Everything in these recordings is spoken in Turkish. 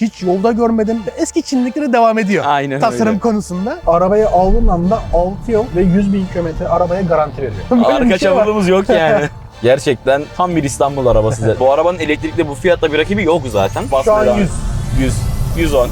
Hiç yolda görmedim. Eski Çinliklere devam ediyor. Aynen Tasarım öyle. konusunda. Arabayı aldığın anda 6 yıl ve 100.000 kilometre arabaya garanti veriyor. Böyle Arka bir şey var. çamurluğumuz yok yani. Gerçekten tam bir İstanbul arabası. Bu arabanın elektrikli bu fiyatta bir rakibi yok zaten. Şu an 100. 100, 110.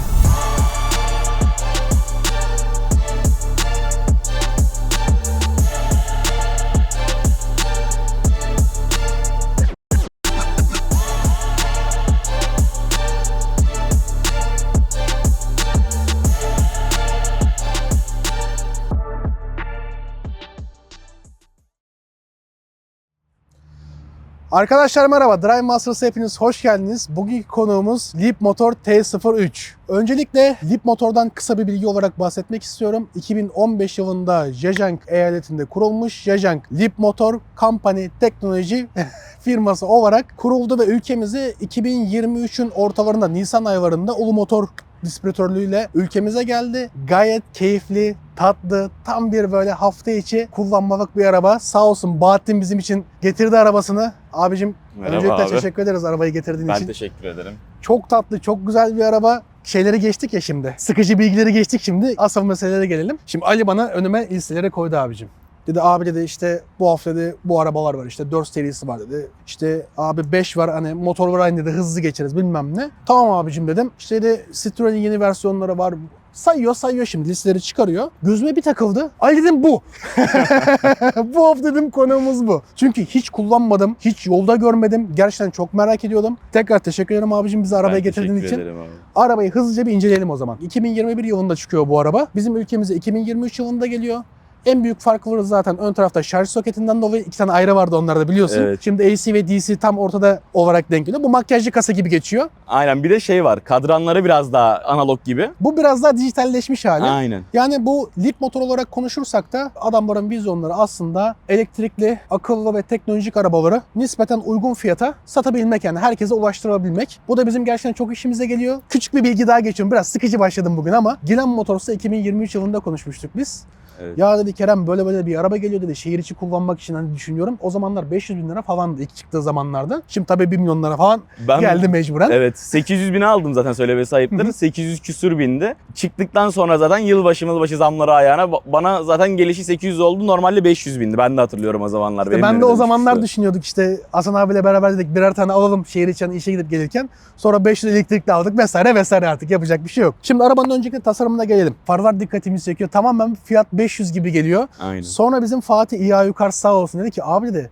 Arkadaşlar merhaba, Drive Masters'a hepiniz hoş geldiniz. Bugünkü konuğumuz Leapmotor T03. Öncelikle Leapmotor'dan kısa bir bilgi olarak bahsetmek istiyorum. 2015 yılında Zhejiang eyaletinde kurulmuş Zhejiang Leapmotor Company teknoloji firması olarak kuruldu ve ülkemize 2023'ün ortalarında, Nisan aylarında Ulu Motor distribütörlüğüyle ülkemize geldi. Gayet keyifli, tatlı, tam bir böyle hafta içi kullanmalık bir araba. Sağ olsun Bahattin bizim için getirdi arabasını. Abicim Merhaba öncelikle abi. teşekkür ederiz arabayı getirdiğin Ben için. teşekkür ederim. Çok tatlı, çok güzel bir araba. Şeyleri geçtik ya şimdi. Sıkıcı bilgileri geçtik şimdi. Asıl meselelere gelelim. Şimdi Ali bana önüme listeleri koydu abicim. Dedi abi dedi işte bu hafta dedi bu arabalar var işte 4 serisi var dedi. İşte abi 5 var hani motor var aynı dedi hızlı geçeriz bilmem ne. Tamam abicim dedim. İşte dedi Citroen'in yeni versiyonları var. Sayıyor şimdi listeleri çıkarıyor. Gözüme bir takıldı. Ay dedim bu. Bu hafta dedim konuğumuz bu. Çünkü hiç kullanmadım. Hiç yolda görmedim. Gerçekten çok merak ediyordum. Tekrar teşekkür ederim abicim bizi arabaya getirdiğin için. Ederim abi. Arabayı hızlıca bir inceleyelim o zaman. 2021 yılında çıkıyor bu araba. Bizim ülkemize 2023 yılında geliyor. En büyük farkları zaten ön tarafta şarj soketinden dolayı 2 tane ayrı vardı onlarda biliyorsun. Evet. Şimdi AC ve DC tam ortada olarak denk geliyor. Bu makyajlı kasa gibi geçiyor. Aynen bir de şey var. Kadranları biraz daha analog gibi. Bu biraz daha dijitalleşmiş hali. Aynen. Yani bu Leapmotor olarak konuşursak da adamların vizyonları aslında elektrikli, akıllı ve teknolojik arabaları nispeten uygun fiyata satabilmek yani herkese ulaştırabilmek. Bu da bizim gerçekten çok işimize geliyor. Küçük bir bilgi daha geçiyorum. Biraz sıkıcı başladım bugün ama Gilan Motors'ta 2023 yılında konuşmuştuk biz. Evet. Ya dedi Kerem böyle bir araba geliyor dedi. Şehir içi kullanmak için hani düşünüyorum. O zamanlar 500 bin lira falandı ilk çıktığı zamanlarda. Şimdi tabii 1 milyon lira falan geldi mecburen. Evet 800 bine aldım zaten söylemesi ayıptır. 800 küsür bindi. Çıktıktan sonra zaten yılbaşı zamları ayağına bana zaten gelişi 800 oldu. Normalde 500 bindi. Ben de hatırlıyorum o zamanlar. İşte ben de o zamanlar düşünüyorduk işte Hasan abiyle beraber dedik birer tane alalım şehir içi hani işe gidip gelirken. Sonra 500 elektrikli aldık vesaire artık yapacak bir şey yok. Şimdi arabanın öncelikle tasarımına gelelim. Farlar dikkatimizi çekiyor. Tamamen fiyat 500 gibi geliyor. Aynen. Sonra bizim Fatih İya Yukarı sağ olsun dedi ki abi dedi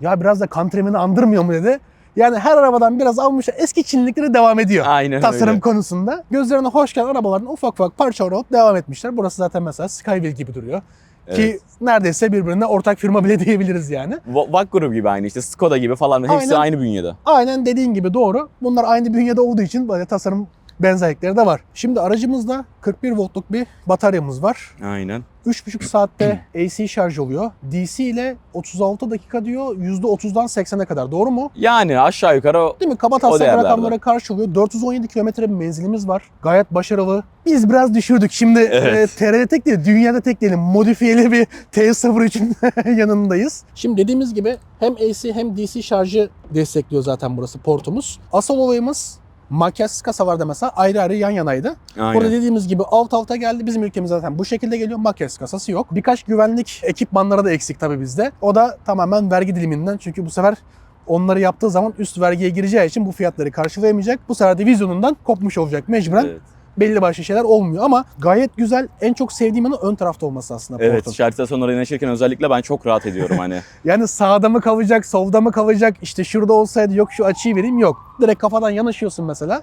ya biraz da Countryman'ı andırmıyor mu dedi. Yani her arabadan biraz almışlar. Eski Çinliklere devam ediyor. Aynen tasarım öyle. konusunda. Gözlerine hoş gelen arabalardan ufak parçalar alıp devam etmişler. Burası zaten mesela Skywheel gibi duruyor. Evet. Ki neredeyse birbirine ortak firma bile diyebiliriz yani. VAK grubu gibi aynı işte Skoda gibi falan hepsi Aynen. aynı bünyede. Aynen dediğin gibi doğru. Bunlar aynı bünyede olduğu için böyle tasarım benzerlikleri de var. Şimdi aracımızda 41 voltluk bir bataryamız var. Aynen. 3,5 saatte AC şarj oluyor. DC ile 36 dakika diyor. %30'dan 80'e kadar. Doğru mu? Yani aşağı yukarı Değil mi? Kaba O taslak değerlerde. rakamlara karşılıyor. 417 kilometre bir menzilimiz var. Gayet başarılı. Biz biraz düşürdük. Şimdi Evet. TR'de tek değil, dünyada tek değilim. Modifiyeli bir T03'ün yanındayız. Şimdi dediğimiz gibi hem AC hem DC şarjı destekliyor zaten burası portumuz. Asıl olayımız makyajsız kasalarda mesela ayrı yan yanaydı. Aynen. Burada dediğimiz gibi alt alta geldi. Bizim ülkemiz zaten bu şekilde geliyor. Makyajsız kasası yok. Birkaç güvenlik ekipmanları da eksik tabii bizde. O da tamamen vergi diliminden. Çünkü bu sefer onları yaptığı zaman üst vergiye gireceği için bu fiyatları karşılayamayacak. Bu sefer de vizyonundan kopmuş olacak mecburen. Evet. Belli başlı şeyler olmuyor ama gayet güzel. En çok sevdiğim yanı ön tarafta olması aslında Evet, portun. şarj istasyonlarına yanaşırken özellikle ben çok rahat ediyorum hani. Yani sağda mı kalacak, solda mı kalacak, işte şurada olsaydı yok şu açıyı vereyim yok. Direkt kafadan yanaşıyorsun mesela.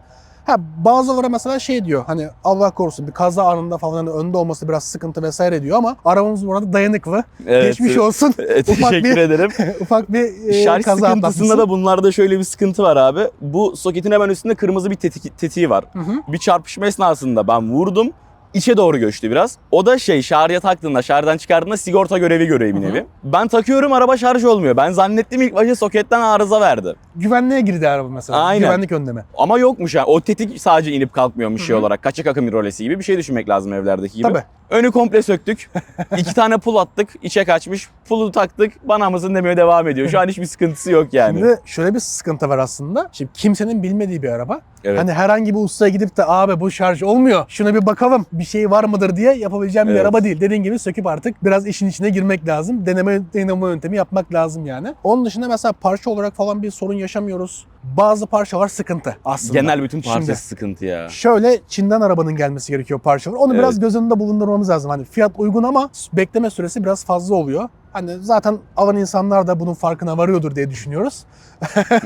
Bazıları mesela şey diyor hani Allah korusun bir kaza anında falan hani önde olması biraz sıkıntı vesaire diyor ama arabamız burada dayanıklı. Evet, Geçmiş olsun. Teşekkür ederim. Ufak bir Şarj kaza sıkıntısında atlatmışsın. da bunlarda şöyle bir sıkıntı var abi. Bu soketin hemen üstünde kırmızı bir tetiği var. Bir çarpışma esnasında ben vurdum. İçe doğru göçtü biraz. O da şarja taktığında, şarjdan çıkardığında sigorta görevi görüyor bir nevi. Ben takıyorum araba şarj olmuyor. Ben zannettim ilk başta soketten arıza verdi. Güvenliğe girdi araba mesela. Aynen. Güvenlik önlemi. Ama yokmuş yani. O tetik sadece inip kalkmıyormuş şey olarak. Kaçak akım rölesi gibi bir şey düşünmek lazım evlerdeki gibi. Tabii. Önü komple söktük. 2 tane pul attık. İçe kaçmış. Pulu taktık. Bana mısın demeye devam ediyor. Şu an hiçbir sıkıntısı yok yani. Şimdi şöyle bir sıkıntı var aslında. Şimdi kimsenin bilmediği bir araba. Evet. Hani herhangi bir ustaya gidip de abi bu şarj olmuyor, şuna bir bakalım, bir şey var mıdır diye yapabileceğim bir Evet. araba değil. Dediğin gibi söküp artık biraz işin içine girmek lazım. Deneme yöntemi yapmak lazım yani. Onun dışında mesela parça olarak falan bir sorun yaşamıyoruz. Bazı parçalar sıkıntı aslında. Genel bütün parçası Şimdi sıkıntı ya. şöyle Çin'den arabanın gelmesi gerekiyor parçalar. Onu Evet. biraz göz önünde bulundurmamız lazım. Hani fiyat uygun ama bekleme süresi biraz fazla oluyor. Hani zaten alan insanlar da bunun farkına varıyordur diye düşünüyoruz.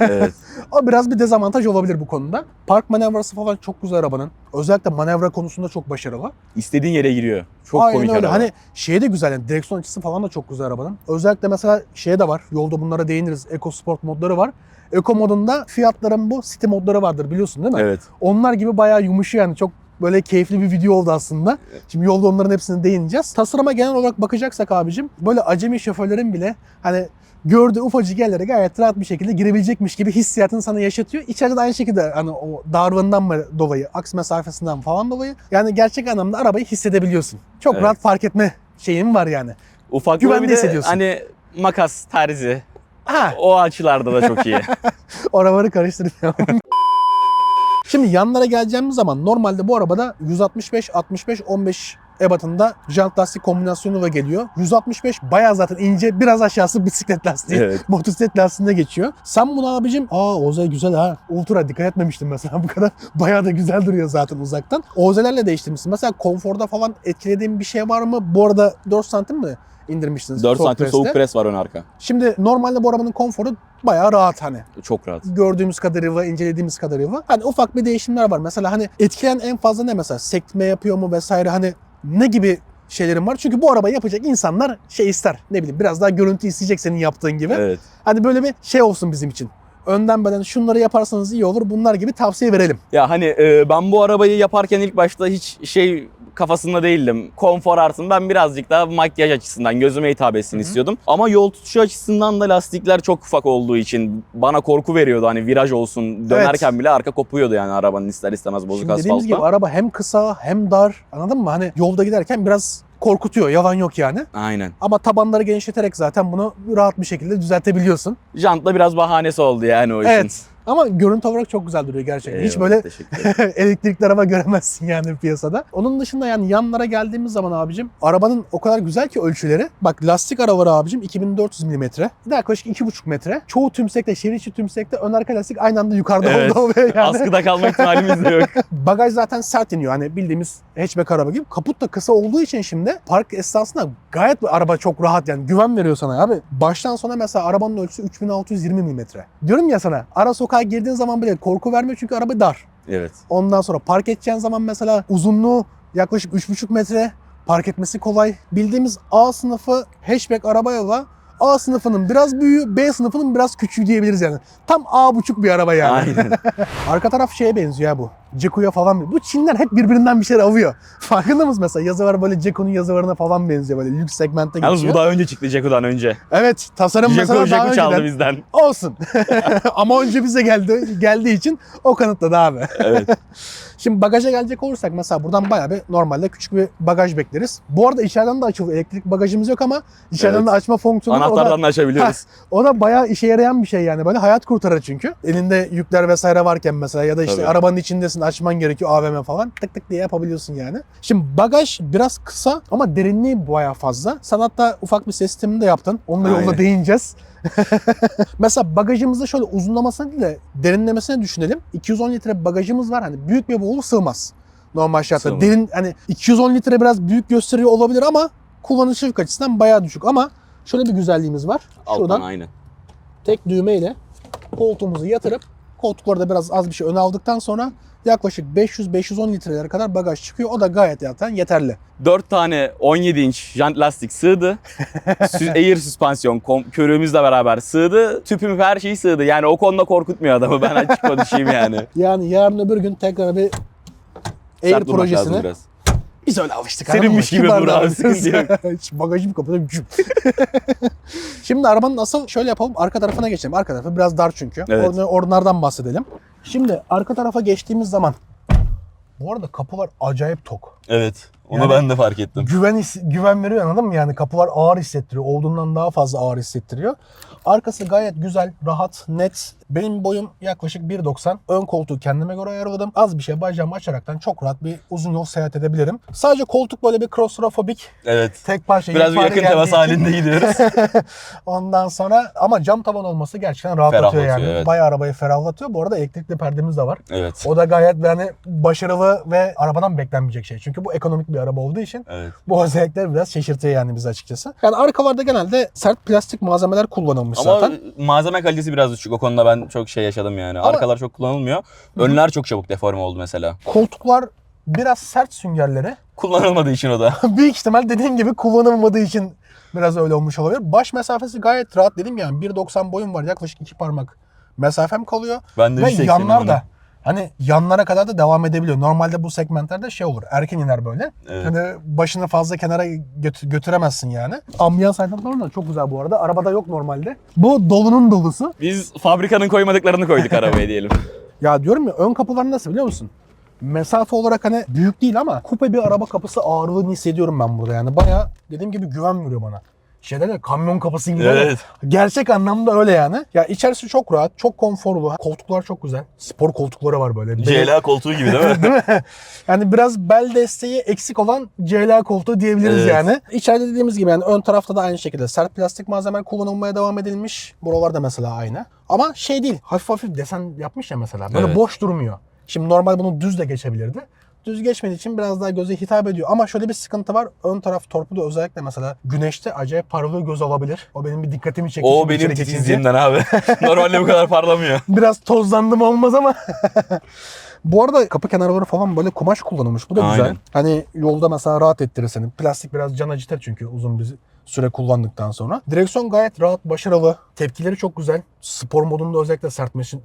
Evet. O biraz bir dezavantaj olabilir bu konuda. Park manevrası falan çok güzel arabanın. Özellikle manevra konusunda çok başarılı. İstediğin yere giriyor. Çok Aynen komik öyle. araba. Hani şeye de güzel yani direksiyon açısı falan da çok güzel arabanın. Özellikle mesela şeye de var. Yolda bunlara değiniriz. Eco Sport modları var. Eco modunda Fiat'ların bu City modları vardır biliyorsun değil mi? Evet. Onlar gibi bayağı yumuşuyor yani çok böyle keyifli bir video oldu aslında. Şimdi yolda onların hepsine değineceğiz. Tasarıma genel olarak bakacaksak abicim böyle acemi şoförlerin bile hani gördüğü ufacık yerlere gayet rahat bir şekilde girebilecekmiş gibi hissiyatını sana yaşatıyor. İçeride de aynı şekilde hani o darlığından mı dolayı, aks mesafesinden falan dolayı yani gerçek anlamda arabayı hissedebiliyorsun. Çok Evet. rahat fark etme şeyin var yani. Ufaklığı Güvende bir de hissediyorsun. hani makas, terzi. Ha, O açılarda da çok iyi. oraları karıştırmayalım. Şimdi yanlara geleceğimiz zaman normalde bu arabada 165, 65, 15 ebatında jant lastik kombinasyonu da geliyor. 165 bayağı zaten ince, biraz aşağısı bisiklet lastiği. Evet. Motosiklet lastiğinde geçiyor. Sen bunu abicim, Oze güzel ha. Ultra dikkat etmemiştim mesela bu kadar. Bayağı da güzel duruyor zaten uzaktan. Oze'lerle değiştirmişsin. Mesela konforda falan etkilediğin bir şey var mı? Bu arada 4 santim mi indirmiştiniz? 4 soğuk santim preste? soğuk pres var ön arka. Şimdi normalde bu arabanın konforu bayağı rahat hani. Çok rahat. Gördüğümüz kadarıyla, incelediğimiz kadarıyla. Hani ufak bir değişimler var. Mesela hani etkileyen en fazla ne mesela? Sekme yapıyor mu vesaire hani ne gibi şeylerim var? Çünkü bu arabayı yapacak insanlar şey ister. Ne bileyim biraz daha görüntü isteyecek senin yaptığın gibi. Evet. Hani böyle bir şey olsun bizim için. Önden böyle şunları yaparsanız iyi olur. Bunlar gibi tavsiye verelim. Ya hani ben bu arabayı yaparken ilk başta hiç şey kafasında değildim. Konfor artın ben birazcık daha makyaj açısından gözüme hitap etsin istiyordum. Ama yol tutuşu açısından da lastikler çok ufak olduğu için bana korku veriyordu. Hani viraj olsun dönerken bile arka kopuyordu yani arabanın ister istemez bozuk Şimdi dediğimiz gibi asfaltta. araba hem kısa hem dar. Anladın mı? Hani yolda giderken biraz korkutuyor. Yalan yok yani. Aynen. Ama tabanları genişleterek zaten bunu rahat bir şekilde düzeltebiliyorsun. Jantla biraz bahanesi oldu yani o işin. Evet. Ama görüntü olarak çok güzel duruyor gerçekten. Hiç Eyvallah, böyle teşekkür ederim. elektrikli araba göremezsin yani piyasada. Onun dışında yani yanlara geldiğimiz zaman abicim arabanın o kadar güzel ki ölçüleri. Bak lastik araları abicim 2400 mm. Yaklaşık 2,5 metre. Çoğu tümsekte, şerit içi tümsekte ön arka lastik aynı anda yukarıda Evet. oluyor yani. Askıda kalma ihtimalimiz de yok. Bagaj zaten sert iniyor hani bildiğimiz hatchback araba gibi. Kaput da kısa olduğu için şimdi park esnasında gayet bir araba çok rahat yani güven veriyor sana abi. Baştan sona mesela arabanın ölçüsü 3620 mm. Diyorum ya sana ara sokağa girdiğin zaman bile korku vermiyor çünkü araba dar. Evet. Ondan sonra park edeceğin zaman mesela uzunluğu yaklaşık 3,5 metre. Park etmesi kolay. Bildiğimiz A sınıfı hatchback arabayla A sınıfının biraz büyüğü, B sınıfının biraz küçüğü diyebiliriz yani. Tam A buçuk bir araba yani. Aynen. Arka taraf şeye benziyor ya bu. Ceku'ya falan. Bu Çinler hep birbirinden bir şeyler avuyor. Farkında mısın mesela? Yazı var böyle Ceku'nun yazılarına falan benziyor. Böyle lüks segmentte Yalnız geçiyor. bu daha önce çıktı Ceko'dan önce. Evet. Tasarım mesela daha Ceko çaldı önceden. bizden. Olsun. Ama önce bize geldiği için o kanıtladı abi. Evet. Şimdi bagaja gelecek olursak mesela buradan bayağı bir normalde küçük bir bagaj bekleriz. Bu arada içeriden de açılıyor. Elektrik bagajımız yok ama içeriden Evet. de açma fonksiyonu Anahtardan da açabiliyoruz. o da bayağı işe yarayan bir şey yani. Böyle hayat kurtarır çünkü. Elinde yükler vesaire varken mesela ya da işte Tabii. arabanın içindesin açman gerekiyor AVM falan. Tık tık diye yapabiliyorsun yani. Şimdi bagaj biraz kısa ama derinliği bayağı fazla. Sen hatta ufak bir ses sistemi de yaptın. Onunla yolda Aynen. değineceğiz. Mesela bagajımızda şöyle uzunlamasını değil de derinlemesine düşünelim. 210 litre bagajımız var. Hani büyük bir bavul sığmaz. Normal şartlarda. Sığmaz. Derin hani 210 litre biraz büyük gösteriyor olabilir ama kullanışlılık açısından bayağı düşük. Ama şöyle bir güzelliğimiz var. Alttan Şuradan aynen. tek düğmeyle koltuğumuzu yatırıp koltuklarda biraz az bir şey öne aldıktan sonra yaklaşık 500-510 litrelere kadar bagaj çıkıyor. O da gayet zaten yeterli. 4 tane 17 inç jant lastik sığdı. Air süspansiyon körüğümüzle beraber sığdı. Tüpüm her şeyi sığdı. Yani o konuda korkutmuyor adamı. Ben açık konuşayım yani. Yani yarın öbür gün tekrar bir Air Sert durmak lazım projesini biraz. biz öyle alıştık. Serinmiş gibi Kibar dur abi, davranıyoruz. sıkıntı yok. Hiç bagajımı kapatıyorum. Şimdi arabanın asıl şöyle yapalım. Arka tarafına geçelim. Arka tarafı biraz dar çünkü. Evet. Onlardan bahsedelim. Şimdi arka tarafa geçtiğimiz zaman bu arada kapılar acayip tok. Evet. Onu ben de fark ettim. Güven veriyor, anladın mı? Yani kapılar ağır hissettiriyor. Olduğundan daha fazla ağır hissettiriyor. Arkası gayet güzel, rahat, net. Benim boyum yaklaşık 1.90. Ön koltuğu kendime göre ayarladım. Az bir şey bacağımı açaraktan çok rahat bir uzun yol seyahat edebilirim. Sadece koltuk böyle bir claustrofobik. Evet. Tek parça. Biraz bir yakın temas halinde gidiyoruz. Ondan sonra ama cam tavan olması gerçekten rahatlatıyor Ferahlatıyor, yani. evet. Bayağı arabayı ferahlatıyor. Bu arada elektrikli perdemiz de var. Evet. O da gayet yani başarılı ve arabadan beklenmeyecek şey. Çünkü bu ekonomik bir araba olduğu için Evet. bu özellikler biraz şaşırtıyor yani bizi açıkçası. Yani arkalarda genelde sert plastik malzemeler kullanılmış Ama zaten. malzeme kalitesi biraz düşük. O konuda ben çok şey yaşadım yani. Ama- Arkalar çok kullanılmıyor. Önler çok çabuk deforme oldu mesela. Koltuklar biraz sert süngerleri. Kullanılmadığı için o da. Büyük ihtimal dediğin gibi kullanılmadığı için biraz öyle olmuş olabilir. Baş mesafesi gayet rahat, dedim yani 1.90 boyum var, yaklaşık 2 parmak mesafem kalıyor. Ben de Ve 1.80'im yanlar onu. da hani yanlara kadar da devam edebiliyor. Normalde bu segmentlerde şey olur, erken iner böyle. Evet. Hani başını fazla kenara götüremezsin yani. Ambiyans aydınlatmaları da çok güzel bu arada. Arabada yok normalde. Bu dolunun dolusu. Biz fabrikanın koymadıklarını koyduk arabaya diyelim. Ya diyorum ya, ön kapılar nasıl biliyor musun? Mesafe olarak hani büyük değil ama kupe bir araba kapısı ağırlığını hissediyorum ben burada yani. Bayağı dediğim gibi güven veriyor bana. Şeyde de kamyon kapısı gibi. Evet. Gerçek anlamda öyle yani. Ya içerisi çok rahat, çok konforlu. Koltuklar çok güzel. Spor koltukları var böyle. CLA koltuğu gibi değil mi? Değil mi? Yani biraz bel desteği eksik olan CLA koltuğu diyebiliriz Evet. yani. İçeride dediğimiz gibi yani ön tarafta da aynı şekilde sert plastik malzeme kullanılmaya devam edilmiş. Buralar da mesela aynı. Ama şey değil, hafif hafif desen yapmış ya mesela. Böyle Evet. boş durmuyor. Şimdi normal bunu düz de geçebilirdi. Düz geçmediği için biraz daha göze hitap ediyor. Ama şöyle bir sıkıntı var. Ön taraf torpido özellikle mesela güneşte acayip parlıyor, göz alabilir. O benim bir dikkatimi çekti. O şimdi benim içeri geçince. titizliğimden abi. Normalde bu kadar parlamıyor. Biraz tozlandım olmaz ama. Bu arada kapı kenarları falan böyle kumaş kullanılmış. Bu da güzel. Aynen. Hani yolda mesela rahat ettirir seni. Plastik biraz can acıtır çünkü uzun bir süre kullandıktan sonra. Direksiyon gayet rahat, başarılı. Tepkileri çok güzel. Spor modunda özellikle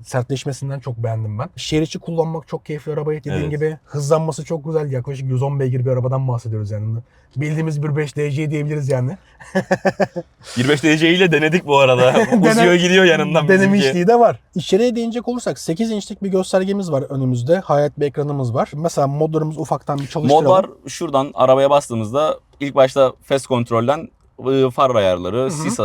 sertleşmesinden çok beğendim ben. Şehir içi kullanmak çok keyifli arabayı, dediğin Evet. gibi. Hızlanması çok güzel. Yaklaşık 110 beygir bir arabadan bahsediyoruz yani. Bildiğimiz 1.5 DC diyebiliriz yani. 25 DC ile denedik bu arada. Uzuyor gidiyor yanından bizimki. Denemişliği de var. İçeriye değinecek olursak 8 inçlik bir göstergemiz var önümüzde. Hayat bir ekranımız var. Mesela modlarımız ufaktan bir çalıştıralım. Mod var, şuradan arabaya bastığımızda ilk başta fast kontrolden far ayarları, sis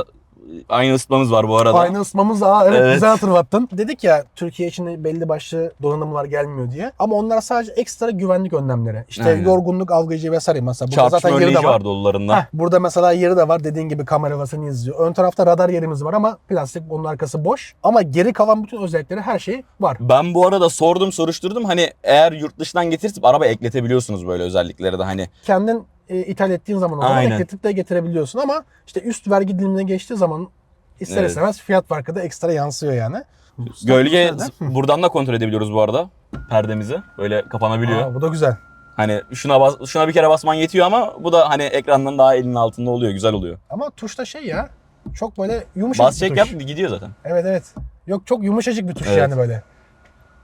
aynı ısıtmamız var bu arada. Aynı ısmamız da evet, Evet. güzel hatırlattın. Dedik ya Türkiye için belli başlı donanımlar gelmiyor diye. Ama onlar sadece ekstra güvenlik önlemleri. İşte Aynen. yorgunluk algıcı vesaire mesela. Burada Çarpışma zaten yeri önleyici de var. var dolularında. Heh, burada mesela yeri de var. Dediğin gibi kamera seni izliyor. Ön tarafta radar yerimiz var ama plastik, onun arkası boş. Ama geri kalan bütün özellikleri, her şey var. Ben bu arada soruşturdum. Hani eğer yurt dışından getirtip araba ekletebiliyorsunuz böyle özellikleri de hani. Kendin ithal ettiğin zaman o zaman Aynen. ekletip de getirebiliyorsun ama işte üst vergi dilimine geçtiği zaman ister Evet. istemez fiyat farkı da ekstra yansıyor yani. Gölge Nerede? buradan da kontrol edebiliyoruz bu arada perdemizi. Böyle kapanabiliyor. Aa, bu da güzel. Hani şuna bir kere basman yetiyor ama bu da hani ekrandan daha elinin altında oluyor. Güzel oluyor. Ama tuşta şey ya, çok böyle yumuşacık Bas bir çek tuş. yap gidiyor zaten. Evet evet. Yok, çok yumuşacık bir tuş Evet. yani böyle.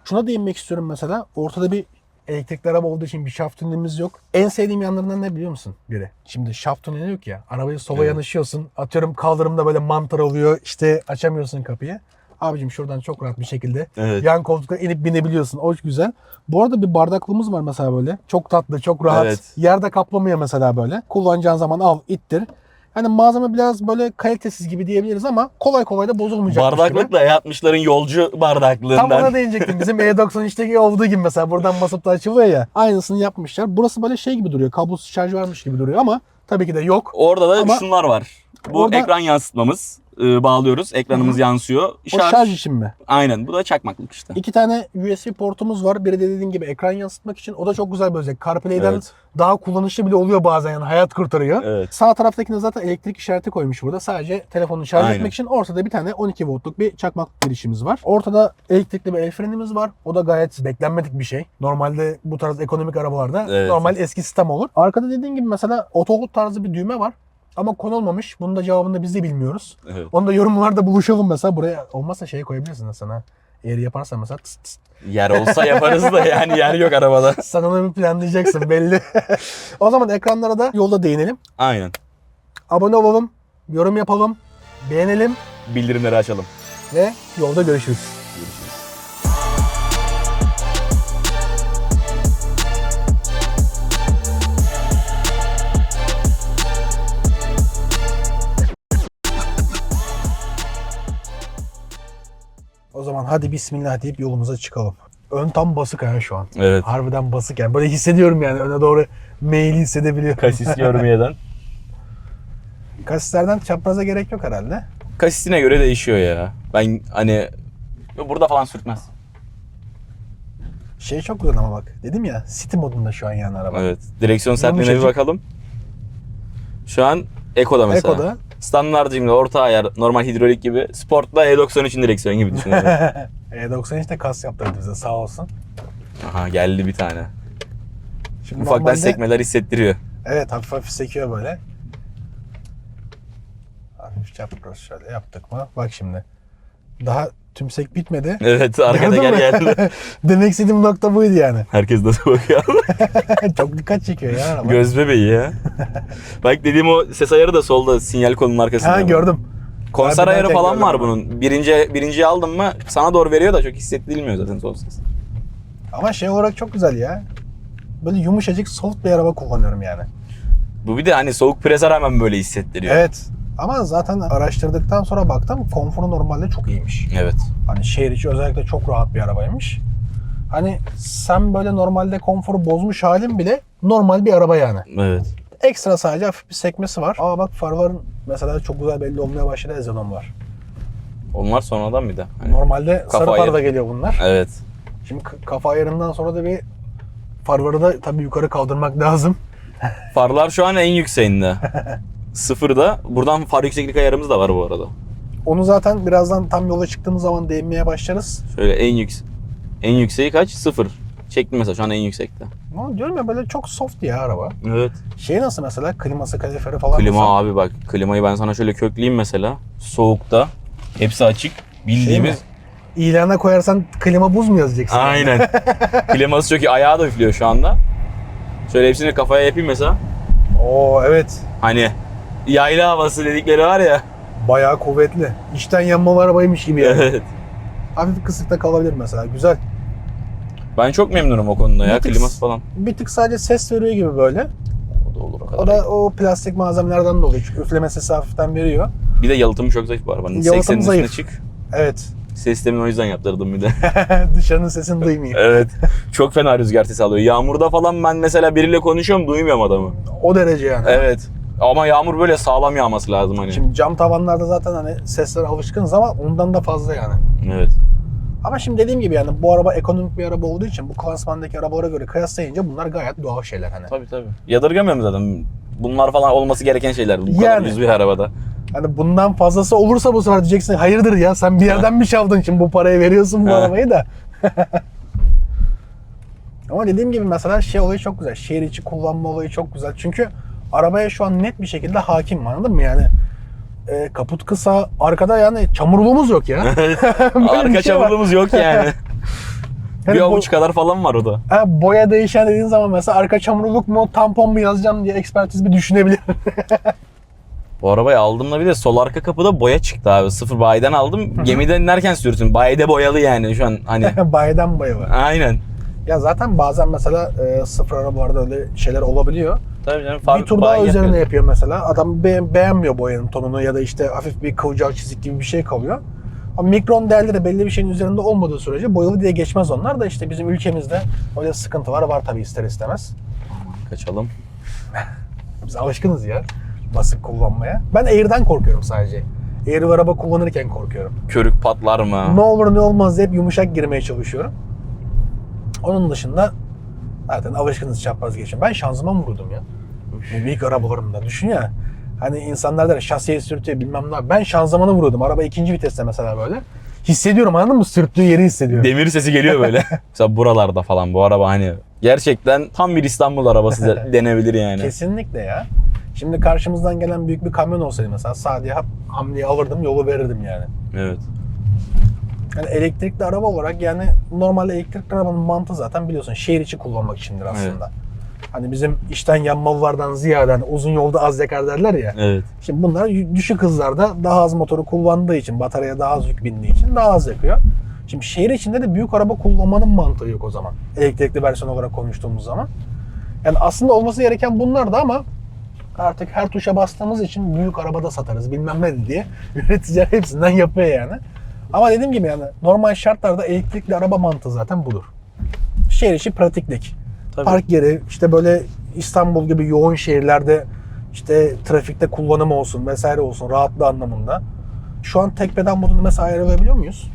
Şuna değinmek istiyorum mesela. Ortada bir elektrikli araba olduğu için bir şaft tünelimiz yok. En sevdiğim yanlarından ne biliyor musun biri? Şimdi şaft tüneli yok ya. Arabayı sola Evet. yanaşıyorsun. Atıyorum kaldırımda böyle mantar oluyor. İşte açamıyorsun kapıyı. Abicim şuradan çok rahat bir şekilde Evet. yan koltukta inip binebiliyorsun. O güzel. Bu arada bir bardaklığımız var mesela böyle. Çok tatlı, çok rahat. Evet. Yerde kaplamıyor mesela böyle. Kullanacağın zaman al, ittir. Hani malzeme biraz böyle kalitesiz gibi diyebiliriz ama kolay kolay da bozulmayacak. Bardaklıkla E60'ların yolcu bardaklığından. Tam ona değinecektim. Bizim E93'teki olduğu gibi mesela buradan basıp da açılıyor ya. Aynısını yapmışlar. Burası böyle şey gibi duruyor. Kablosuz şarj varmış gibi duruyor ama tabii ki de yok. Orada da Ama şunlar var. Bu orada- ekran yansıtmamız. Bağlıyoruz. Ekranımız yansıyor. O şarj için mi? Aynen. Bu da çakmaklık işte. 2 tane USB portumuz var. Biri de dediğin gibi ekran yansıtmak için. O da çok güzel bir özellik. CarPlay'den Evet. daha kullanışlı bile oluyor bazen yani. Hayat kurtarıyor. Evet. Sağ taraftakinde zaten elektrik işareti koymuş burada. Sadece telefonu şarj Aynen. etmek için. Ortada bir tane 12 voltluk bir çakmaklık girişimiz var. Ortada elektrikli bir el frenimiz var. O da gayet beklenmedik bir şey. Normalde bu tarz ekonomik arabalarda Evet. normal eski sistem olur. Arkada dediğin gibi mesela otohold tarzı bir düğme var. Ama konulmamış. Bunun da cevabını da biz de bilmiyoruz. Evet. Onu da yorumlarda buluşalım mesela. Buraya olmazsa şey koyabilirsin aslında. Eğer yaparsan mesela tıs tıs. Yer olsa yaparız da yani yer yok arabada. Sen onu bir planlayacaksın belli. O zaman ekranlara da yolda değinelim. Aynen. Abone olalım, yorum yapalım, beğenelim Bildirimleri açalım. ve yolda görüşürüz. Görüşürüz. hadi bismillah deyip yolumuza çıkalım. Ön tam basık yani şu an. Evet. Harbiden basık yani. Böyle hissediyorum yani öne doğru meyli hissedebiliyorum. Kasis görmeyeden. Kasislerden çapraza gerek yok herhalde. Kasisine göre değişiyor ya. Ben hani burada falan sürtmez. Şey çok güzel ama bak. Dedim ya City modunda şu an yani araba. Evet. Direksiyon sertliğine bir Yumuşacık. bakalım. Şu an Eko'da mesela. Eko'da. Standart cimri, orta ayar, normal hidrolik gibi. Sport'ta E93'ün direksiyon gibi düşünüyorum. E93 de kas yaptırdı bize sağ olsun. Aha geldi bir tane. Şimdi Ufaktan normalde- sekmeler hissettiriyor. Evet hafif hafif sekiyor böyle. Hafif çapraz şöyle yaptık mı? Bak şimdi. Daha tümsek bitmedi. Evet arkada Gördün mü? geldi. Demek istediğim nokta buydu yani. Herkes nasıl bakıyor? Çok dikkat çekiyor ya araba. Göz bebeği ya. Bak dediğim o ses ayarı da solda sinyal kolunun arkasında. Ha gördüm. Konser Harbiden ayarı tek falan gördüm var ama. bunun. Birinciyi aldın mı sana doğru veriyor da çok hissettirilmiyor zaten sol ses. Ama şey olarak çok güzel ya. Böyle yumuşacık soft bir araba kullanıyorum yani. Bu bir de hani soğuk prese rağmen böyle hissettiriyor. Evet. Ama zaten araştırdıktan sonra baktım konforu normalde çok iyiymiş. Evet. Hani şehir içi özellikle çok rahat bir arabaymış. Hani sen böyle normalde konforu bozmuş halin bile normal bir araba yani. Evet. Ekstra sadece hafif bir sekmesi var. Aa bak farların mesela çok güzel belli olmaya başladı Xenon var. Onlar sonradan bir de. Hani- Normalde kafa sarı ayarı. far da geliyor bunlar. Evet. Şimdi kafa ayarından sonra da bir farları da tabii yukarı kaldırmak lazım. Farlar şu an en yükseğinde. Sıfırda. Buradan far yükseklik ayarımız da var bu arada. Onu zaten birazdan tam yola çıktığımız zaman değinmeye başlarız. Şöyle en yükseği kaç? Sıfır. Çektim mesela şu an en yüksekte. Ama diyorum ya böyle çok soft ya araba. Evet. Şey nasıl mesela kliması, kaloriferi falan Klima nasıl? abi bak. Klimayı ben sana şöyle kökleyeyim mesela. Soğukta. Hepsi açık. Bildiğimiz. İlana koyarsan klima buz mu yazacaksın? Aynen. Kliması çok iyi. Ayağı da üflüyor şu anda. Şöyle hepsini kafaya yapayım mesela. Oo evet. Hani yayla havası dedikleri var ya. Bayağı kuvvetli. İçten yanmalı arabaymış gibi yani. Evet. Hafif kısıkta kalabilir mesela. Güzel. Ben çok memnunum o konuda ya. Bir tık- Kliması falan. Bir tık sadece ses veriyor gibi böyle. O da olur o kadar. O da o plastik malzemelerden dolayı. Çünkü üfleme sesi hafiften veriyor. Bir de yalıtımı çok zayıf bu arabanın. Yalıtım 80'in üstüne zayıf. çık. Evet. Sistemini o yüzden yaptırdım bir de. Dışarının sesini duymayayım. Evet. Çok fena rüzgar sesi alıyor. Yağmurda falan ben mesela biriyle konuşuyorum duymuyorum adamı. O derece yani. Evet. Ama yağmur böyle sağlam yağması lazım hani. Şimdi cam tavanlarda zaten hani seslere alışkınız ama ondan da fazla yani. Evet. Ama şimdi dediğim gibi yani bu araba ekonomik bir araba olduğu için bu klasmandaki arabalara göre kıyaslayınca bunlar gayet doğal şeyler hani. Tabii. Yadırgamıyorum zaten. Bunlar falan olması gereken şeyler. Bu kadar Yani. düz bir arabada. Hani bundan fazlası olursa bu sefer diyeceksin hayırdır ya sen bir yerden mi çaldın şimdi bu parayı veriyorsun bu Ha. arabayı da. Ama dediğim gibi mesela şey olayı çok güzel. Şehir içi kullanma olayı çok güzel. Çünkü arabaya şu an net bir şekilde hakim anladın mı yani? Kaput kısa, arkada yani çamurluğumuz yok ya. Böyle bir Arka şey var. çamurluğumuz yok yani. Yani bir bu- avuç kadar falan var o da. Boya değişen dediğin zaman mesela arka çamurluk mu tampon mu yazacağım diye ekspertiz bir düşünebilir. Bu arabayı aldığımda bir de sol arka kapıda boya çıktı abi. Sıfır bayiden aldım. Gemiden inerken sürtün. Bayide boyalı yani şu an hani. Bayiden boya var. Aynen. Ya zaten bazen mesela sıfır arabalarda öyle şeyler olabiliyor. Tabii canım. Bir tur daha üzerine yapıyor mesela. Adam beğenmiyor boyanın tonunu ya da işte hafif bir kıvırcık çizik gibi bir şey kalıyor. Ama mikron değerleri belli bir şeyin üzerinde olmadığı sürece boyalı diye geçmez onlar da işte bizim ülkemizde öyle sıkıntı var tabii ister istemez. Kaçalım. Biz alışkınız ya basık kullanmaya. Ben Air'den korkuyorum sadece. Air bir araba kullanırken korkuyorum. Körük patlar mı? Ne olur ne olmaz diye hep yumuşak girmeye çalışıyorum. Onun dışında zaten alışkınız çapraz geçiyorum. Ben şanzıman vurdum ya. Bu büyük arabalarımda. Düşün ya. Hani insanlar der ya, şasiye sürtüyor bilmem ne. Ben şanzımanı vuruyordum. Araba ikinci viteste mesela böyle. Hissediyorum anladın mı? Sürttüğü yeri hissediyorum. Demir sesi geliyor böyle. Mesela buralarda falan bu araba hani gerçekten tam bir İstanbul arabası denebilir yani. Kesinlikle ya. Şimdi karşımızdan gelen büyük bir kamyon olsaydı mesela sadiye hamleyi alırdım yolu verirdim yani. Evet. Yani elektrikli araba olarak yani normalde elektrikli arabanın mantığı zaten biliyorsun şehir içi kullanmak içindir aslında. Hani bizim içten yanmalılardan ziyade hani uzun yolda az yakar derler ya. Evet. Şimdi bunlar düşük hızlarda daha az motoru kullandığı için, bataryaya daha az yük bindiği için daha az yakıyor. Şimdi şehir içinde de büyük araba kullanmanın mantığı yok o zaman. Elektrikli versiyon olarak konuştuğumuz zaman. Yani aslında olması gereken bunlar da ama artık her tuşa bastığımız için büyük arabada satarız bilmem ne diye üreticiler hepsinden yapıyor yani. Ama dediğim gibi yani normal şartlarda elektrikli araba mantığı zaten budur. Şehir içi pratiklik. Tabii. Park yeri, işte böyle İstanbul gibi yoğun şehirlerde işte trafikte kullanımı olsun vesaire olsun rahatlığı anlamında. Şu an tek pedal modunu mesela ayarlayabiliyor muyuz?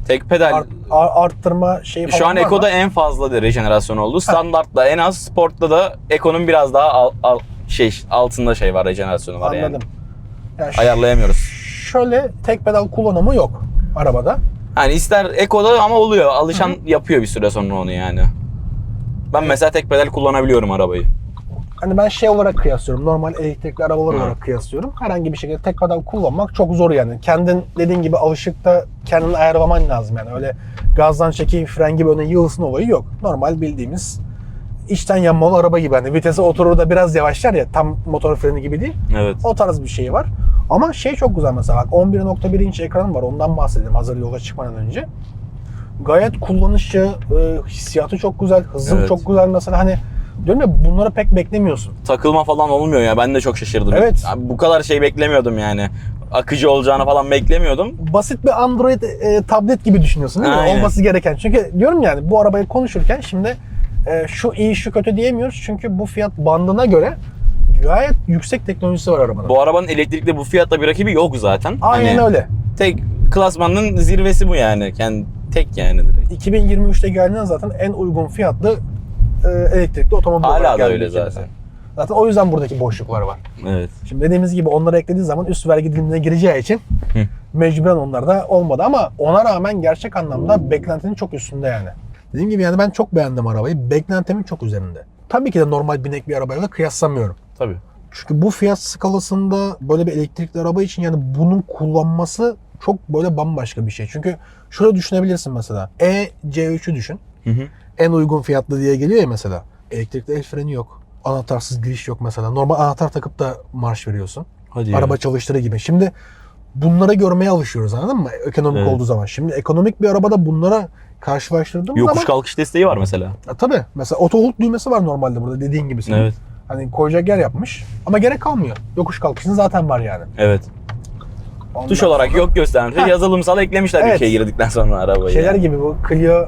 Tek pedal Arttırma şeyi falan şu an var Eko'da mı? en fazla rejenerasyon oldu. Standart'ta en az, Sport'ta da Eko'nun biraz daha altında var, rejenerasyonu var yani. Anladım. Yani Ayarlayamıyoruz. şöyle tek pedal kullanımı yok arabada. Hani ister Eko'da ama oluyor. Alışan yapıyor bir süre sonra onu yani. Ben mesela tek pedal kullanabiliyorum arabayı. Hani ben şey olarak kıyaslıyorum. Normal elektrikli arabalar olarak kıyaslıyorum. Herhangi bir şekilde tek pedal kullanmak çok zor yani. Kendin dediğin gibi alışık da kendini ayarlaman lazım yani. Öyle gazdan çekeyim fren gibi öne yığılsın olayı yok. Normal bildiğimiz içten yanmalı araba gibi. Hani vitese oturur da biraz yavaşlar ya. Tam motor freni gibi değil. Evet. O tarz bir şey var. Ama şey çok güzel mesela bak 11.1 inç ekranım var. Ondan bahsedelim hazır yola çıkmadan önce. Gayet kullanışı, hissiyatı çok güzel. Hızım Evet. çok güzel mesela hani diyorum ya bunları pek beklemiyorsun. Takılma falan olmuyor ya. Ben de çok şaşırdım. Evet. Abi bu kadar şey beklemiyordum yani. Akıcı olacağını falan beklemiyordum. Basit bir Android tablet gibi düşünüyorsun değil mi? Aynen. Olması gereken. Çünkü diyorum yani bu arabayı konuşurken şimdi şu iyi şu kötü diyemiyoruz. Çünkü bu fiyat bandına göre gayet yüksek teknolojisi var arabanın. Bu arabanın elektrikli bu fiyatla bir rakibi yok zaten. Aynen Hani öyle. tek klasmanın zirvesi bu yani. Tek yani direkt. 2023'te geldiğinde zaten en uygun fiyatlı elektrikli otomobil Hala olarak da geldi öyle ülkemize. zaten. Zaten o yüzden buradaki boşluklar var. Evet. Şimdi dediğimiz gibi onları eklediği zaman üst vergi dilimine gireceği için mecburen onlar da olmadı ama ona rağmen gerçek anlamda beklentinin çok üstünde yani. Dediğim gibi yani ben çok beğendim arabayı. Beklentimin çok üzerinde. Tabii ki de normal binek bir arabayla kıyaslamıyorum. Tabii. Çünkü bu fiyat skalasında böyle bir elektrikli araba için yani bunun kullanması çok böyle bambaşka bir şey. Çünkü şöyle düşünebilirsin mesela. C3'ü düşün. Hı hı. En uygun fiyatlı diye geliyor ya mesela. Elektrikli el freni yok. Anahtarsız giriş yok mesela. Normal anahtar takıp da marş veriyorsun. Hadi ya. Araba çalıştırır gibi. Şimdi bunları görmeye alışıyoruz anladın mı? Ekonomik Evet. olduğu zaman. Şimdi ekonomik bir arabada bunlara karşılaştırdığımız Yokuş zaman... kalkış desteği var mesela. Tabii. Mesela auto hold düğmesi var normalde burada dediğin gibi senin. Evet. Hani koyacak yer yapmış. Ama gerek kalmıyor. Yokuş kalkışın zaten var yani. Evet. Ondan Tuş olarak sonra- yok göstermiş. Yazılımsal eklemişler Evet. ülkeye girdikten sonra arabayı. Şeyler yani. gibi bu Clio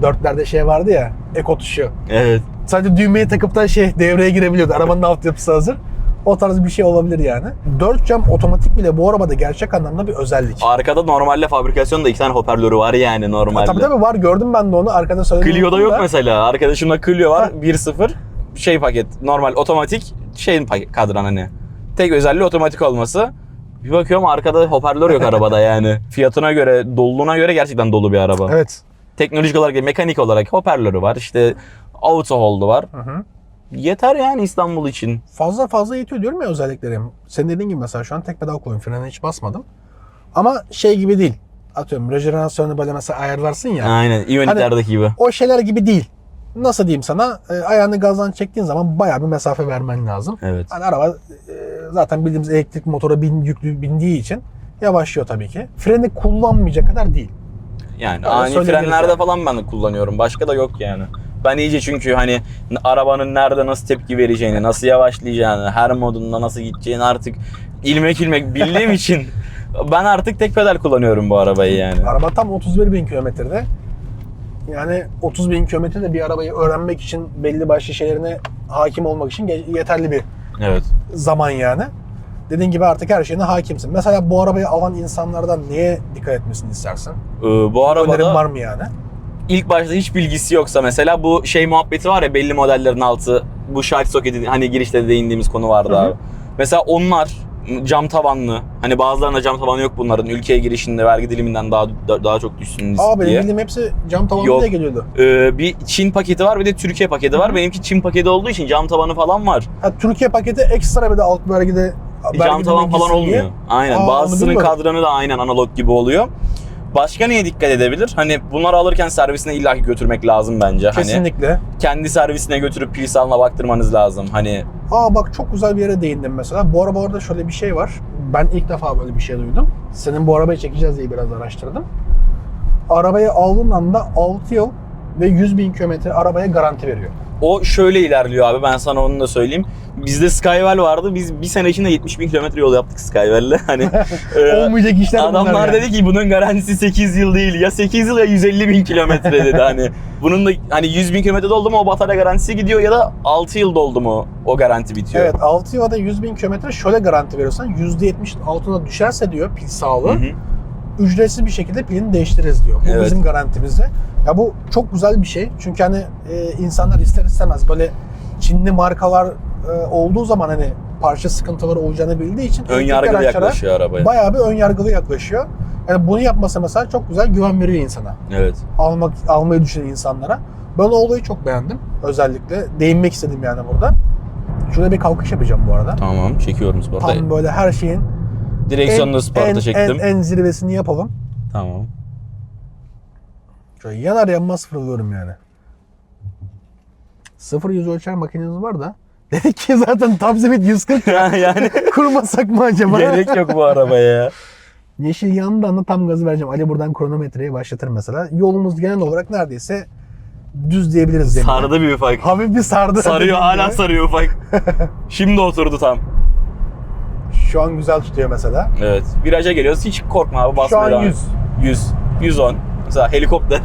4'lerde şey vardı ya. Eko tuşu. Evet. Sadece düğmeyi takıp da devreye girebiliyordu. Arabanın altyapısı hazır. O tarz bir şey olabilir yani. 4 cam otomatik bile bu arabada gerçek anlamda bir özellik. Arkada normalde fabrikasyonda 2 tane hoparlörü var yani normalde. Tabii var gördüm ben de onu. Arkada söyledim. Clio'da yok mesela. Arkadaşımda Clio var. 1.0 paket. Normal otomatik kadran hani. Tek özelliği otomatik olması. Bir bakıyorum arkada hoparlör yok arabada yani. Fiyatına göre, doluluğuna göre gerçekten dolu bir araba. Evet. Teknolojik olarak, mekanik olarak hoparlörü var. İşte auto hold'u var. Hı. Yeter yani İstanbul için. Fazla yetiyor diyorum ya özellikleri. Senin dediğin gibi mesela şu an tek pedal koyun. Frene hiç basmadım. Ama şey gibi değil. Atıyorum rejenerasyonu böyle mesela ayarlarsın ya. Aynen. Ioniq'lerdeki gibi. O şeyler gibi değil. Nasıl diyeyim sana? Ayağını gazdan çektiğin zaman bayağı bir mesafe vermen lazım. Evet. Hani araba zaten bildiğimiz elektrik motora yüklü bindiği için yavaşlıyor tabii ki. Freni kullanmayacak kadar değil. Yani Öyle ani söyleyebiliriz frenlerde yani. falan ben de kullanıyorum. Başka da yok yani. Ben iyice çünkü hani arabanın nerede nasıl tepki vereceğini, nasıl yavaşlayacağını, her modunda nasıl gideceğini artık ilmek bildiğim için ben artık tek pedal kullanıyorum bu arabayı yani. Araba tam 31.000 kilometrede. Yani 30.000 kilometrede bir arabayı öğrenmek için belli başlı şeylerine hakim olmak için yeterli bir Evet. zaman yani. Dediğin gibi artık her şeyine hakimsin. Mesela bu arabayı alan insanlardan neye dikkat etmesini istersin? Bu Önerin var arabada mı yani? ilk başta hiç bilgisi yoksa mesela bu muhabbeti var ya, belli modellerin altı bu şarj soketi, hani girişte de değindiğimiz konu vardı Hı hı. abi. Mesela onlar cam tavanlı. Hani bazılarında cam tavanı yok bunların. Ülkeye girişinde vergi diliminden daha çok düşsün Benim diye. bildiğim hepsi cam tavanlı Yok. diye geliyordu. Bir Çin paketi var, bir de Türkiye paketi var. Benimki Çin paketi olduğu için cam tavanı falan var. Türkiye paketi ekstra bir de alt vergide Cam tavan falan olmuyor. Aynen. Onu Bazısının bilmiyorum. kadranı da aynen analog gibi oluyor. Başka neye dikkat edebilir? Hani bunları alırken servisine illaki götürmek lazım bence. Hani Kesinlikle. kendi servisine götürüp pil sağlığına baktırmanız lazım. Hani Bak çok güzel bir yere değindim mesela. Bu arabalarda şöyle bir şey var. Ben ilk defa böyle bir şey duydum. Senin bu arabayı çekeceğiz diye biraz araştırdım. Arabayı aldığın anda 6 yıl ve 100.000 kilometre arabaya garanti veriyor. O şöyle ilerliyor abi, ben sana onu da söyleyeyim. Bizde Skywell vardı. Biz bir sene içinde 70.000 kilometre yol yaptık Skywell'le. Hani Olmayacak işler bunlar adamlar yani. dedi ki bunun garantisi 8 yıl değil. Ya 8 yıl ya 150.000 kilometre dedi hani. Bunun da hani 100.000 kilometre doldu mu o batarya garantisi gidiyor ya da 6 yıl doldu mu o garanti bitiyor. Evet, 6 yılda 100.000 kilometre şöyle garanti veriyorsan %70 altına düşerse diyor pil sağlığı. Hı hı. Ücretsiz bir şekilde pilini değiştiririz diyor. Bu Evet. bizim garantimizde. Ya bu çok güzel bir şey. Çünkü hani insanlar ister istemez böyle Çinli markalar olduğu zaman hani parça sıkıntıları olacağını bildiği için Ön elektrikli yargılı araçlara yaklaşıyor arabaya. bayağı bir ön yargılı yaklaşıyor. Yani bunu yapması mesela çok güzel güven veriyor insana. Evet. Almayı düşünen insanlara. Ben o olayı çok beğendim. Özellikle değinmek istedim yani burada. Şurada bir kalkış yapacağım bu arada. Tamam, çekiyorum sporta. Tam böyle her şeyin Direksiyonunu sporta çektim. en zirvesini yapalım. Tamam. Şöyle yanar yanmaz fırlıyorum yani. 0-100 ölçer makineniz var da. Dedik ki zaten top speed 140 Yani kurmasak mı acaba? gerek yok bu arabaya. Yeşil yandığı anda tam gazı vereceğim. Ali buradan kronometreyi başlatır mesela. Yolumuz genel olarak neredeyse düz diyebiliriz. zemine. Sardı bir ufak. Hafif bir sardı. Sarıyor, hala sarıyor ufak. Şimdi oturdu tam. Şu an güzel tutuyor mesela. Evet. Viraja geliyoruz. Hiç korkma abi. Şu Basmaya an devam et. 100. 100. 110. Mesela helikopter.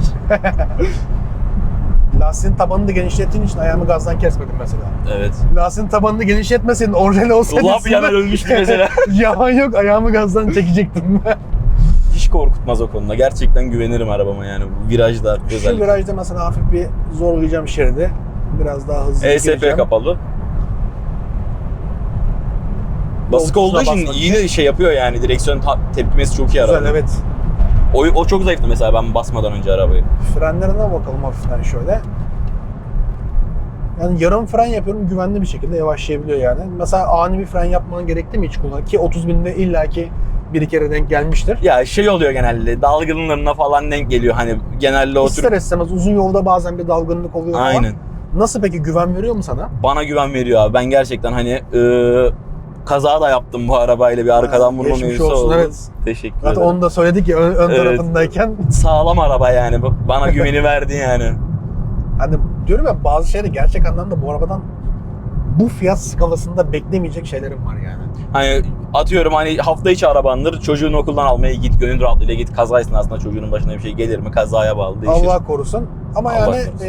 Lastiğin tabanını da genişlettiğin için ayağımı gazdan kesmedim mesela. Evet. Lastiğin tabanını genişletmeseydin orijinal olsaydı Lap yanar ölmüştü mesela. yalan yok, ayağımı gazdan çekecektim. Hiç korkutmaz o konuda. Gerçekten güvenirim arabama yani. Bu virajda Şu özellikle. virajda mesela hafif bir zorlayacağım şeridi. Biraz daha hızlı ESP gireceğim. kapalı. Basık Yol olduğu tuşuna için basmak iyi de şey yapıyor yani. Direksiyon tepkimesi çok iyi Güzel, araba. evet. O çok zayıftı mesela ben basmadan önce arabayı. Frenlerine bakalım hafiften şöyle. Yani yarım fren yapıyorum, güvenli bir şekilde yavaşlayabiliyor yani. Mesela ani bir fren yapman gerekti mi hiç kullan? Ki 30 binde illaki bir kere denk gelmiştir. Ya şey oluyor genelde, dalgınlarına falan denk geliyor hani genelde o tür. İster istemez uzun yolda bazen bir dalgınlık oluyor falan. Aynen. Nasıl peki, güven veriyor mu sana? Bana güven veriyor abi. Ben gerçekten hani kaza da yaptım bu arabayla, bir arkadan vurma geçmiş mevzusu olsun, oldu. evet. Teşekkür Zaten ederim. onu da söyledik ya ön Evet. tarafındayken. Sağlam araba yani. Bana güveni verdi yani. Hani diyorum ya, bazı şeyleri gerçek anlamda bu arabadan bu fiyat skalasında beklemeyecek şeylerim var yani. Hani atıyorum hani hafta içi arabandır, çocuğunu okuldan almaya git, gönül rahatlığıyla git, kaza esnasında çocuğunun başına bir şey gelir mi, kazaya bağlı değişir. Allah korusun. Ama Allah yani korusun.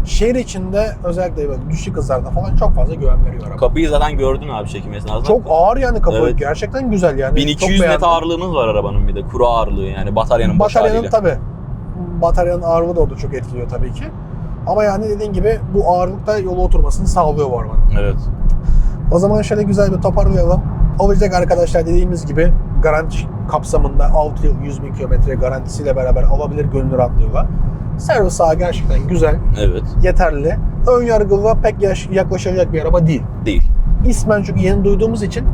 şehir içinde özellikle böyle düşük hızlarda falan çok fazla güven veriyor araba. Kapıyı zaten gördün abi çekim esnasında. Çok ağır yani kapı. Evet. Gerçekten güzel yani. 1200 Çok net beğendim. ağırlığımız var arabanın, bir de kuru ağırlığı yani bataryanın boş Bataryanın haliyle. tabii. Bataryanın ağırlığı da orada çok etkiliyor tabii ki. Ama yani dediğin gibi bu ağırlıkta yola oturmasını sağlıyor bu arabanın. Evet. O zaman şöyle güzel bir toparlayalım. Olacak arkadaşlar, dediğimiz gibi garanti kapsamında 6 yıl 100.000 kilometre garantisiyle beraber alabilir gönül rahatlığıyla. Servis ağı gerçekten güzel, Evet. yeterli. Ön yargılı pek yaklaşacak bir araba değil. Değil. İsmen çünkü yeni duyduğumuz için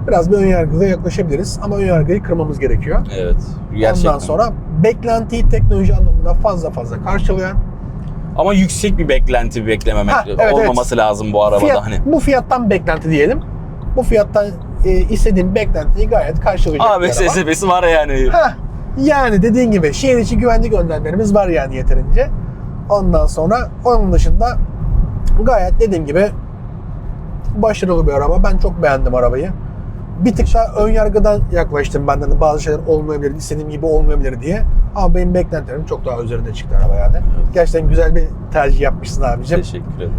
biraz bir ön yargılı yaklaşabiliriz. Ama ön yargıyı kırmamız gerekiyor. Evet. Gerçekten. Ondan sonra beklentiyi teknoloji anlamında fazla karşılayan, Ama yüksek bir beklenti beklememek evet, olmaması lazım bu arabada fiyat, hani. bu fiyattan beklenti diyelim. Bu fiyattan istediğim beklentiyi gayet karşılayacak Abi bir araba. SSF'si var yani. Yani dediğin gibi şehir içi güvenlik önlemlerimiz var yani yeterince. Ondan sonra onun dışında gayet dediğim gibi başarılı bir araba. Ben çok beğendim arabayı. Bir tık daha ön yargıdan yaklaştım benden de, bazı şeyler olmayabilir, istediğim gibi olmayabilir diye. Ama benim beklentilerim çok daha üzerinde çıktı araba yani. Evet. Gerçekten güzel bir tercih yapmışsın abicim. Teşekkür ederim.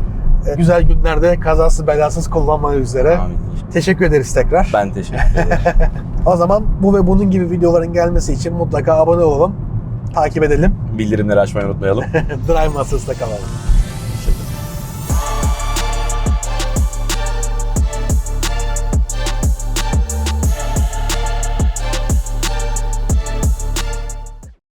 Güzel günlerde kazasız belasız kullanmak üzere. Amin. Teşekkür ederiz tekrar. Ben teşekkür ederim. O zaman bu ve bunun gibi videoların gelmesi için mutlaka abone olalım. Takip edelim. Bildirimleri açmayı unutmayalım. Drive Masters'ta kalalım.